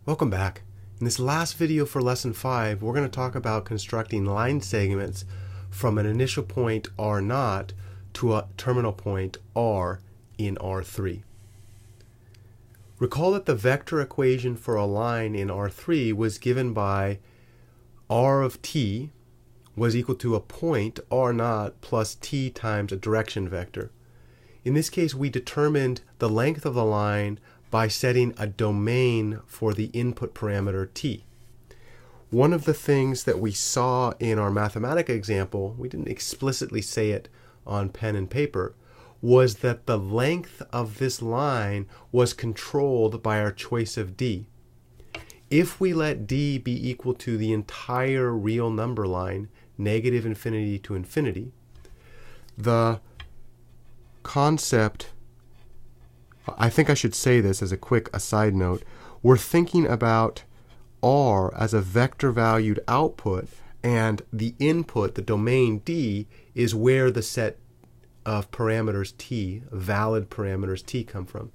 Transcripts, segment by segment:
Welcome back. In this last video for lesson 5, we're going to talk about constructing line segments from an initial point R0 to a terminal point R in R3. Recall that the vector equation for a line in R3 was given by R of t was equal to a point R0 plus t times a direction vector. In this case, we determined the length of the line by setting a domain for the input parameter t. One of the things that we saw in our Mathematica example, we didn't explicitly say it on pen and paper, was that the length of this line was controlled by our choice of d. If we let d be equal to the entire real number line, negative infinity to infinity, the concept, I think I should say this as a quick aside note, we're thinking about R as a vector valued output, and the input, the domain D, is where the set of parameters t, valid parameters t, come from.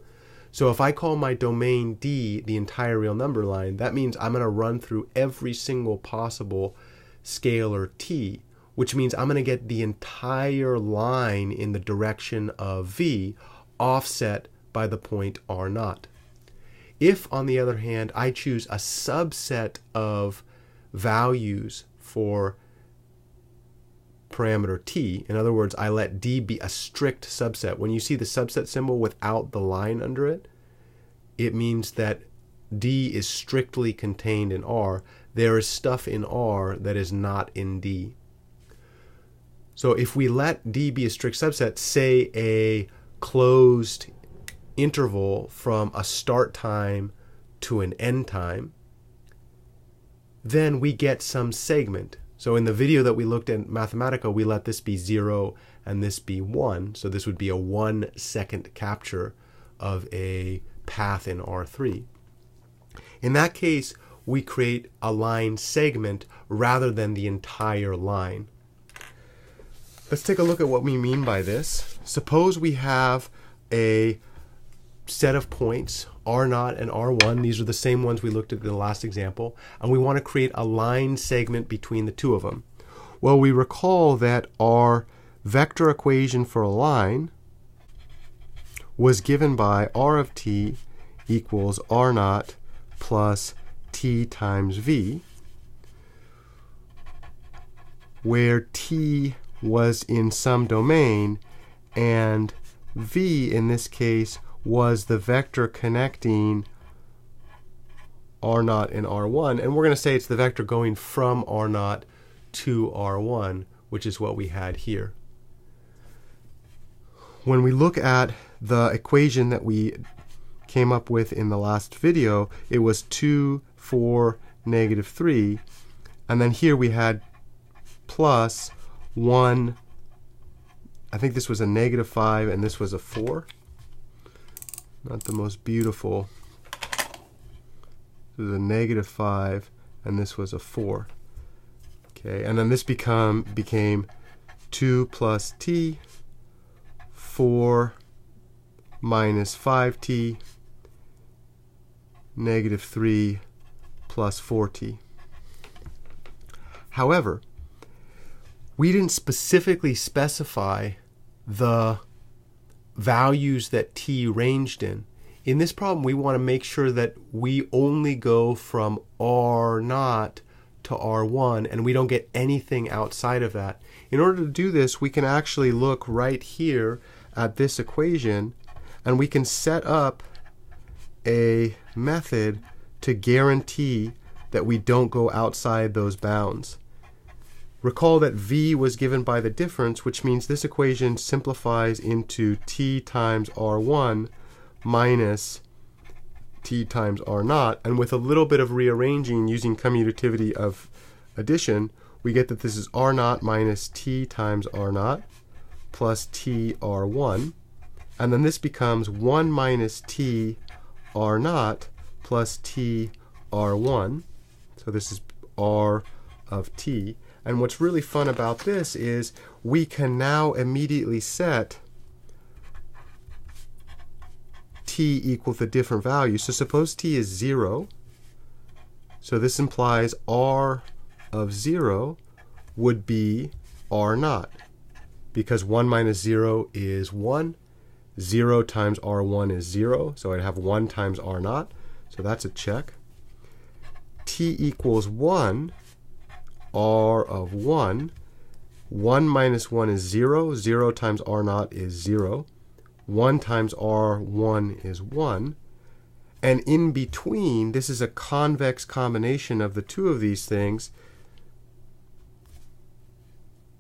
So if I call my domain D the entire real number line, that means I'm going to run through every single possible scalar t, which means I'm going to get the entire line in the direction of v offset by the point R0. If, on the other hand, I choose a subset of values for parameter t, in other words, I let d be a strict subset. When you see the subset symbol without the line under it, it means that d is strictly contained in R. There is stuff in R that is not in d. So if we let d be a strict subset, say a closed interval from a start time to an end time, then we get some segment. So in the video that we looked at Mathematica, we let this be 0 and this be 1. So this would be a 1 second capture of a path in R3. In that case, we create a line segment rather than the entire line. Let's take a look at what we mean by this. Suppose we have a set of points, R0 and R1. These are the same ones we looked at in the last example, and we want to create a line segment between the two of them. Well, we recall that our vector equation for a line was given by R of t equals R0 plus t times v, where t was in some domain and v in this case was the vector connecting R0 and R1, and we're going to say it's the vector going from R0 to R1, which is what we had here. When we look at the equation that we came up with in the last video, it was 2, 4, negative 3, and then here we had plus 1, I think this was a negative 5 and this was a 4. Not the most beautiful. This is a negative 5 and this was a 4. Okay, and then this became 2 plus t, 4 minus 5t, negative 3 plus 4t. However, we didn't specifically specify the values that t ranged in. In this problem, we want to make sure that we only go from R0 to R1 and we don't get anything outside of that. In order to do this, we can actually look right here at this equation and we can set up a method to guarantee that we don't go outside those bounds. Recall that v was given by the difference, which means this equation simplifies into t times R1 minus t times R0, and with a little bit of rearranging using commutativity of addition, we get that this is R0 minus t times R0 plus t R1, and then this becomes 1 minus t R0 plus t R1, so this is R of t. And what's really fun about this is we can now immediately set t equal to different values. So suppose t is 0, So this implies R of 0 would be R naught, because 1 minus 0 is 1. 0 times R1 is 0, so I'd have 1 times R naught, so that's a check. T equals 1, R of 1. 1 minus 1 is 0. 0 times R naught is 0. 1 times R1 is 1. And in between, this is a convex combination of the two of these things,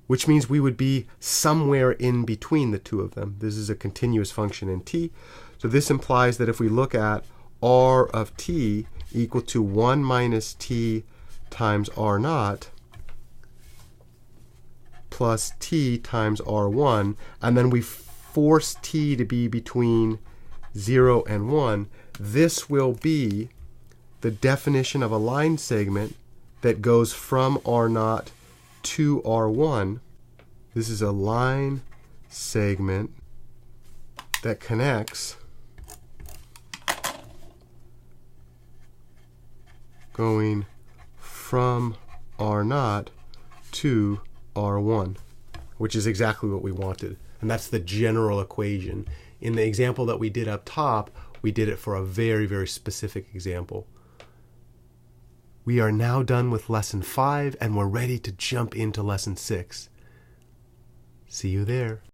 which means we would be somewhere in between the two of them. This is a continuous function in t. So this implies that if we look at R of t equal to 1 minus t times R naught plus t times R1, and then we force t to be between 0 and 1, this will be the definition of a line segment that goes from R naught to R1. This is a line segment that connects going from R naught to R1, which is exactly what we wanted. And that's the general equation. In the example that we did up top, we did it for a very, very specific example. We are now done with lesson 5, and we're ready to jump into lesson 6. See you there.